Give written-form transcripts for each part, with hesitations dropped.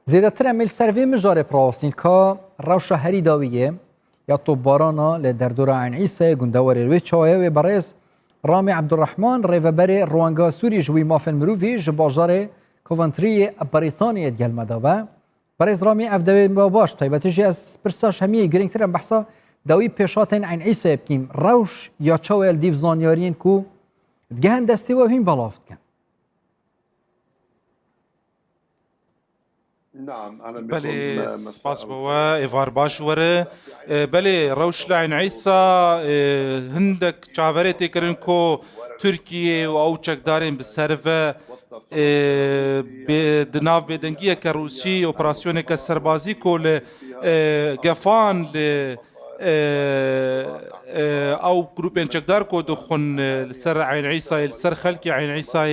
زیاتر امیل سروی مجاره پراستین که روش هری داویه یا تو بارانا لدردور عین عیسی گندواری روی چایه و برز رامي عبد الرحمن ريفبري روانغا سوري جوي مافن مروفي جباجاري كوفنتري بريطانيا ديال مدابا برز رامي افدوي باباش طيبتجي از برساش همي جرينتر بحثا داوي بيشاتين عين عيسى بكيم روش يا تشاويل ديف زانيارين كو دجهن دستي وهين بلافت كان نعم أنا بله سپاس بوا ایوار باش وره بله روش لعین عیسا هندک چاوره تکرن کو ترکیه و او چکدارین بسرو دناف بدنگیه که روسی اپراسیونه که سربازی کل گفان او گروپین چکدار کو دخون سر عین عیسا سر خلکی عین عیسا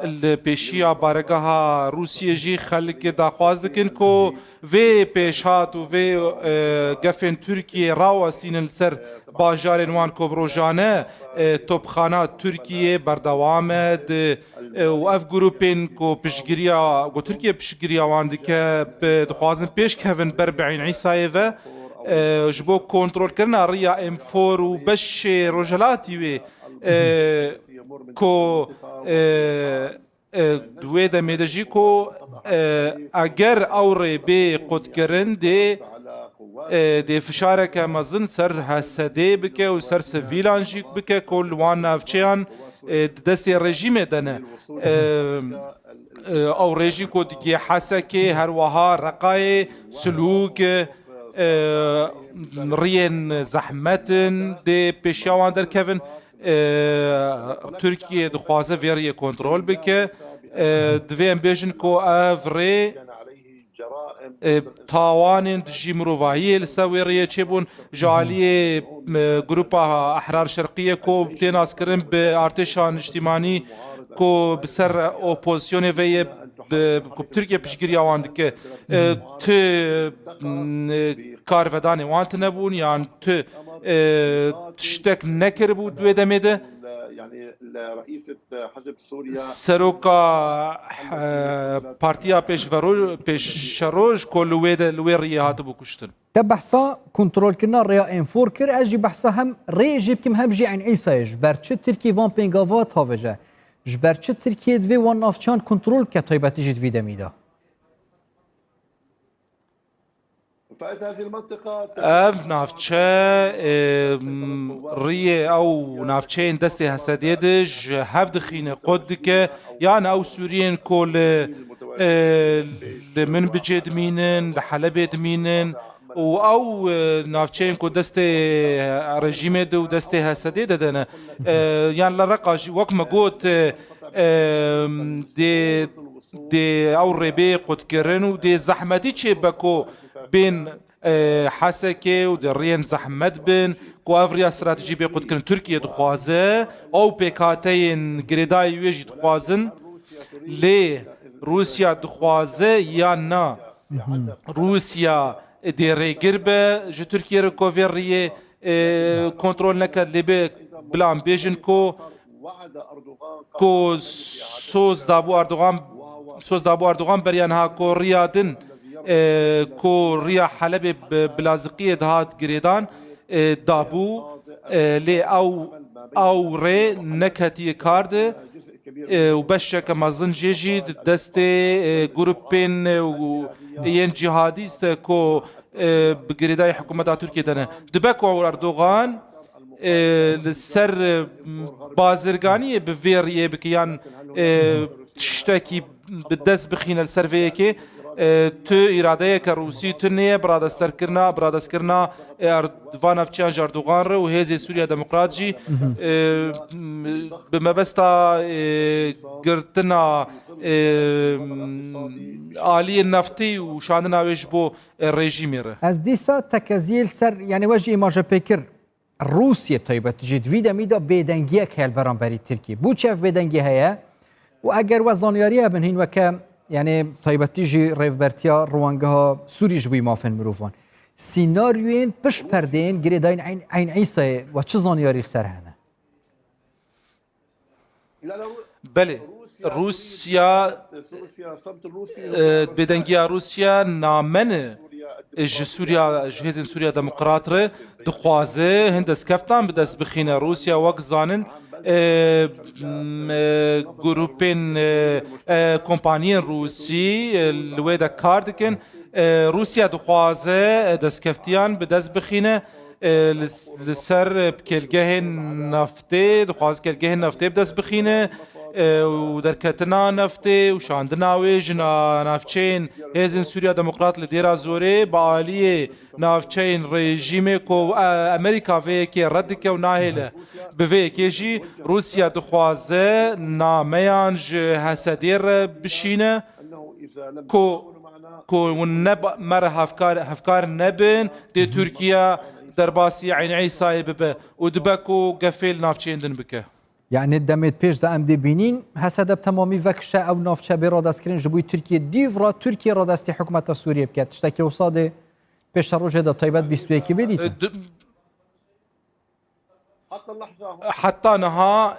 الپیشیا بارگاها روسیه جی خلک داخواز دکن کو و پیشات و گفن ترکیه راوسین سر باجار وان کو بروجانه توبخانه ترکیه بردوامد و اف گروپین کو پشگیریا کو ترکیه پشگیریا وان دکه دخوازن پیش کهون بربعین عیسای و جبو کنترل کرنا ریا ام 4 و بش رجلاتی و کو دوی د میدجی کو اگر اوری به قدکرن دی فشاره که مزن سر حسده بکه و سر سویلان جیک بکه کل وان نافچیان دستی رژیم دنه او رژی کو دیگه حسکه هر وها رقای سلوک رین زحمتن دی پیشیوان در کفن ترکیه دخوازه ویریه کنترل بکه دویم بیشن کو افری تاوان دجی مروفاهی لسویریه چه بون جالیه گروپا احرار شرقیه کو تیناس کرن به ارتشان اجتماعی کو بسر اپوزیسیون وی کو ترکیه پیشگیری آوان دکه تو کارودانی وانت نبون یان تو تشتك نكر بود دوی دمده يعني رئيسة حزب سوريا سروكا بارتيا پیش شروج كل ويد الويري هاتو بكشتن تبحثا كنترول كنا ريا انفور كر اجي بحثا هم ري جيب كم هم جي عن عيسى جبرتش تركي فان بينغافات هافجا جبرتش تركي دوي وان نافچان كنترول كتايبتي جد في دميدا هذه المنطقة اف نافچه ریه او نافچه دستی حسدیدش هفت خینه قد که یعنی او سورین کل من بجد مینن لحلب مینن و او نافچه کو دست رژیم دو دست حسدیده دنه یعنی لرقاش وقت ما قلت دی او ربی قد کرن و دی زحمتی چه بکو بين حسكي ودرين زحمت بن كوافريا استراتيجي بيقود كن تركيا دخوازه او بكاتين غريداي ويجي دخوازن لي روسيا دخوازه يا نا روسيا ديري قربه جو تركيا ريكوفيري كنترول نكد لي بلان بيجن كو سوز دابو اردوغان بريانها كو ريادن کو ریا حلب بلازقیه دهات گریدان دابو لی او ری نکتی کارد و بشه که مزن جیجی دست گروپین و ین جهادیست کو بگریدای حکومت ترکیه دنه دبکو اردوغان سر بازرگانی به ویریه بکیان تشتکی بدست بخینه السرویه که تو اراده که روسی تنیه برادست کرنا اردوان افچان جاردوغان رو و هزی سوریا دموکرات جی به مبستا گرتنا آلی نفتی و شاندنا ویش بو رژیمی رو از دیسا تکزیل سر یعنی وجه ایماجه پیکر روسیه بطیبت جد ویده میده بیدنگیه که البران بری ترکی بو چف بیدنگی هیا و اگر وزانیاریه بنهین وکه يعني طيبتي جي ريفبرتيا روانغها سوري جوي مافن مروفان سيناريوين بش پردين گريداين عين عيسى و چه زانياري سر هنه بله روسيا روسيا صمت الروسي بدنگیا روسیا نامنه ji Sûriya ji hêzên Sûriya Demokrat re dixwaze hin destkeftan bi dest bixîne Rûsya wek zanin grûpên kompaniyên Rûsî li wê de kar dikin. Rûsya dixwaze destkeftiyan bi dest bixîne li ser kêlgehên neftê, dixwaze kêlgehên neftê bi dest bixîne و derketina neftê û şandina wê ji navçeyên hêzên Sûriya Demokrat li dêra zorê bi aliyê navçeyên rejîmê ku Amerîka vê yekê red dike û nahêle bi vê yekê jî Rûsya dixwaze nameyan ji hesedê re bişîne ku hûn mere hevkar nebin dê Tirkiye derbasî Eyn Îsayê bibe û dibe ku gefê li navçeyên din bike. يعني دمت پیش ده ام دی بینین حسد تمامی وکشه او نافچه به را دست کردن جبوی ترکیه دیو ترکیه را دستی حکومت سوریه بکرد تشتکی وصاده پیش روزه ده طیبت 21 بدید حتى نها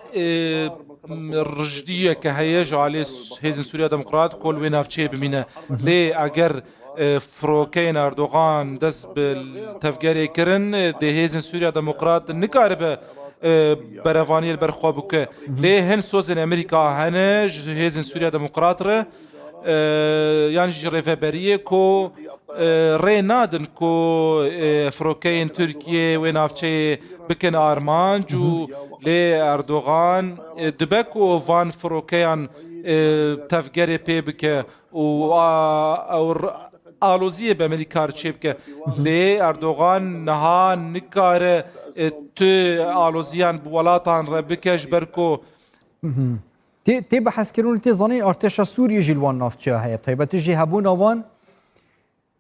رجدية كهيج على هيزن سوريا ديمقراط كل وين نافشي بمينا لي اگر فروكين اردوغان دس بالتفجير كرن دي هيزن سوريا ديمقراط نكاربه برافاني البرخوابك ليه هن سوزن امريكا هن هيزن سوريا ديمقراط يعني جريفابريه كو رينادن كو فروكين تركيا وينافشي بكن ارمان جو لي اردوغان دبكو فان فروكيان تفجري بك و آلوزیه به امریکا چیبکه لی اردوغان نها نکاره تو آلوزیان بولاتان را بکش برکو تی بحث کرون تی زنین ارتش سوریه جلوان نافچه هایی طیبه تجی هبون آوان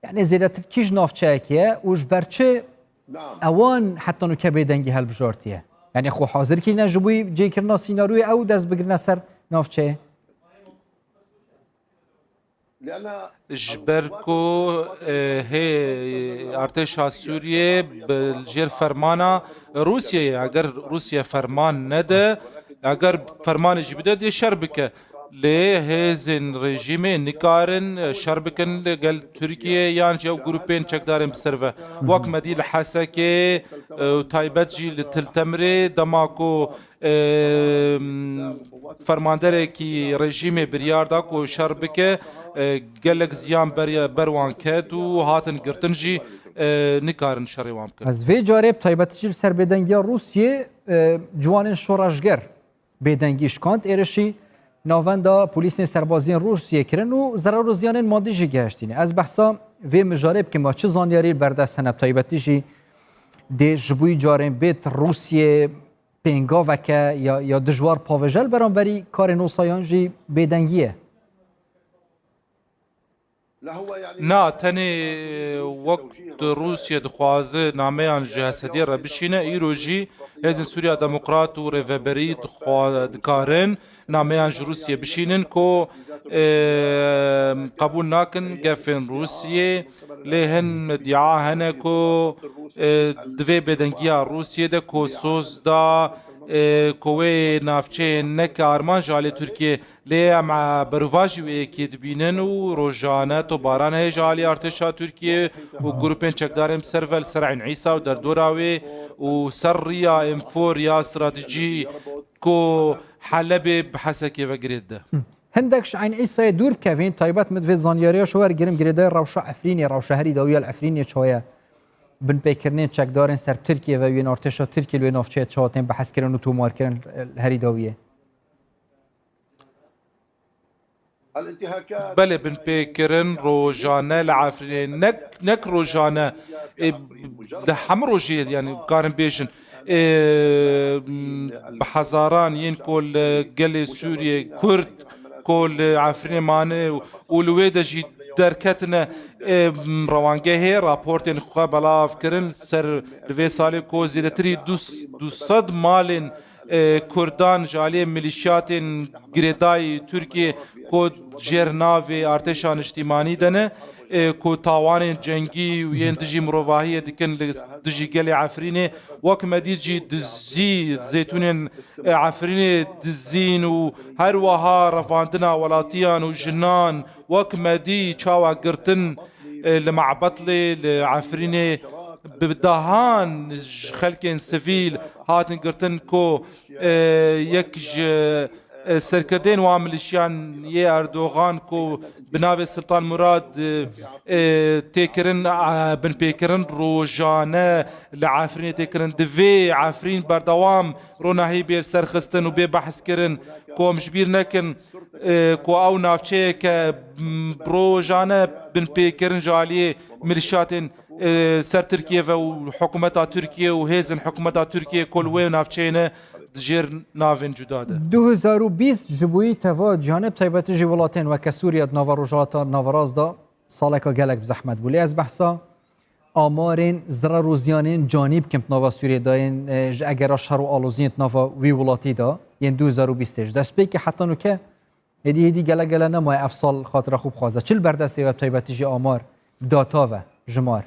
يعني زيادة كيج نافچاكيه وش برچه اوان حتى نو كبي دنگي هل بجارتيه يعني خو حاضر كي نجبوي جي كرنا سيناريو او دز بگرنا سر نافچه جبركو هي ارتشا سوريا بالجير فرمانا روسيا اگر روسيا فرمان نده اگر فرمان جبده دي شربكه ليه هزن رژیمه نکارن شربکن قال ترکیه یان جو گروپین چکدارن بسرفه وقت مدی لحسکه تایبت جی لتلتمره دماکو فرماندره کی رژیم بریار دا کو شربکه گلک زیان بروان کد و هاتن گرتن جی نکارن شریوام کرد. از وی جارب تایبت جی سر بدنگی روسیه جوان شورشگر بدنگیش کند ارشی ناوندا پلیس سربازی روسیه کرن و ضرر و زیان مادی جی گشتینه از بحثا وی مجارب که ما چه زانیاری بردست سنب تایبتی جی دی جبوی جارن بیت روسیه پینگا وکه یا دجوار پاوژل برانبری کار نوسایان جی بدنگیه نا تنی وقت روسیه دخوازه نامیان جهسدی را بشینه ایرو جی هزن سوریا دموکرات و ریوبری دکارن نامیان روسیه بشینن کو قبول ناکن گفن روسیه لهن ادعا هنه کو دوی بدنگیا روسیه ده کو سوز دا کوی نافچه نک آرمان جالی ترکیه لی مع برواجی وی کی دبینن و روزانه تو باران هی جالی ارتشا ترکیه و گروپین چکدارم سرول سرعین عیسی و در دوراوی و سریا انفور یا استراتیجی کو حلب بحسكي وجريده هندكش عين عيسى دور كافين طيبات مدفي زانياريا شوار جرم جريده روشا عفريني روشا هري دويا العفريني شويه بن بيكرنين تشك دارن سر تركيا و وين ارتشا تركيا لوين افچه چاتين بحث كرن و تو مار كرن هري دويه الانتهاكات بله بن بيكرن روجانه العفريني نك روجانه لحم روجي يعني قارن بيجن بحزاران ين كل قل سوريا كرد كل عفرين مانه ولويدا جي دركتنا روانگه راپورتين خو بلاف كرن سر لوي سالي كو زيدتري 200 مالن كردان جالي ميليشياتين گريداي تركيا كو جرناوي ارتشان اجتماعي دنه کو تاوان جنگی و ین دجی مروواهی دکن دجی گل عفرینه وک مدید جی دزی زیتون عفرینه دزین و هر وها رفاندنا ولاتیان و جنان وک مدی چاوا گرتن لمعبطله لعفرینه بدهان خلق سفیل هاتن گرتن کو یک سرکردین و ملیشیان یه اردوغان کو بناو سلطان مراد تکرن بن پیکرن روجانه لعفرین تکرن دوی عفرین بردوام روناهی بیر سرخستن و بی بحث کرن کو مشبیر نکن کو او نافچه که روجانه بن پیکرن جالیه ملیشیاتین سر ترکیه و حکومت ترکیه و هیزن حکومت ترکیه کلوه نافچه جیر ناوین جدا ده 2020 جبوی توا جانب تایبەتی جی وڵاتین وەکە سووریا ناوە ڕۆژهەڵاتە ناوەڕاستدا ساڵێکە gelek bi zehmet bû lê ez behsa amarên zirar û ziyanên canî bikim nava Sûriyedayên ji egera şer û aloziyên nava wî wilatî da yên 2020 ji destpêkê heta nûke hêdî gelek gele nemaye ev sal xatira xwe bixwaze çil berdestê ve taybetî jî amar data ve ji mar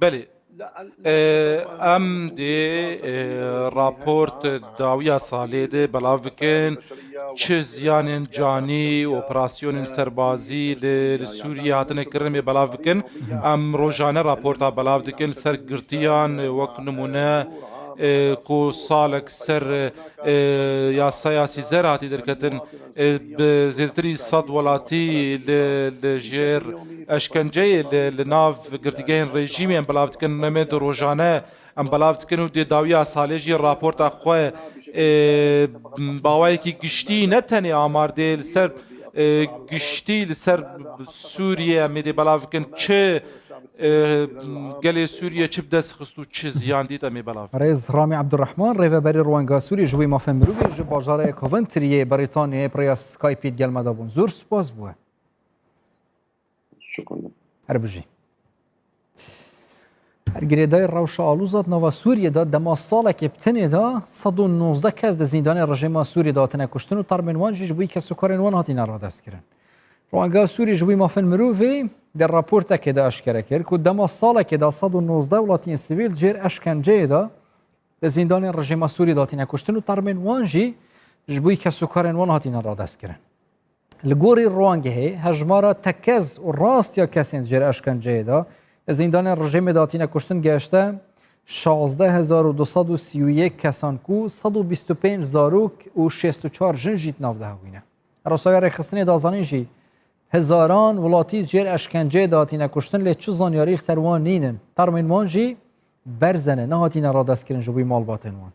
بله ام دی راپورت داویا سالی ده بلاو بکن چه زیان جانی و اپراسیون سربازی لسوریه هاتنه کرن بلاو بکن ام روزانه راپورتا بلاو دکن سرگرتیان وک نمونه کو سالک سر یا سیاسی زر هاتی درکتن بزیرتری صد ولاتی لجیر اشکنجه لناف گرتگین رژیمی ام بلاو دکن نمید روزانه ام بلاو دکن و دی داویا سالی جی راپورتا خواه باوایی که گشتی نتنی آمار دیل سر گشتی لسر سوریه امیدی بلاو دکن چه گلی سوریه چه بدست خستو چه زیان دیتا می بلاو رئیس رامی عبدالرحمن ریوبری روانگا سوریه جوی مافن مروی جی باجاره کوونتریه بریتانیه پریا سکایپیت گلمده بون زور سپاس بوه شكرا. هر بجی گریدای روش آلوزات نوا سوریه دا دما سالک ابتنی دا 119 کس ده زندان رژیم سوریه دا تنه کشتن و ترمنوان جی جبوی کس سکارین وان هاتی نرا دست کرن روانگا سوریه جبوی مافن مروی در راپورتا که دا اشکره کرد که دما سالک دا 119 ولاتین سیویل جیر اشکنجه دا ده زندان رژیم سوریه دا تنه کشتن و ترمنوان جی جبوی کس سکارین وان هاتی نرا دست کرن لگوری روانگه هجمارا تکز و راست یا کسین جیر اشکنجه دا زندان رژیم داتین کشتن گشته 16231 کسان کو 125 زاروک و 64 جن جیت ناو ده هوینه راسای رخصتنی دازانین جی هزاران ولاتی جیر اشکنجه داتین کشتن لی چو زانیاری سروان نینن ترمین وان جی برزنه نه هاتین را دست کرن جبوی مال باتن وان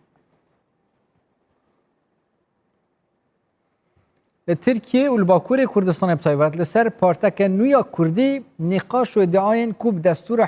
لترکیه و الباکور کردستان بتایبت لسر پارتک نویا کردی نقاش و ادعاین کوب دستور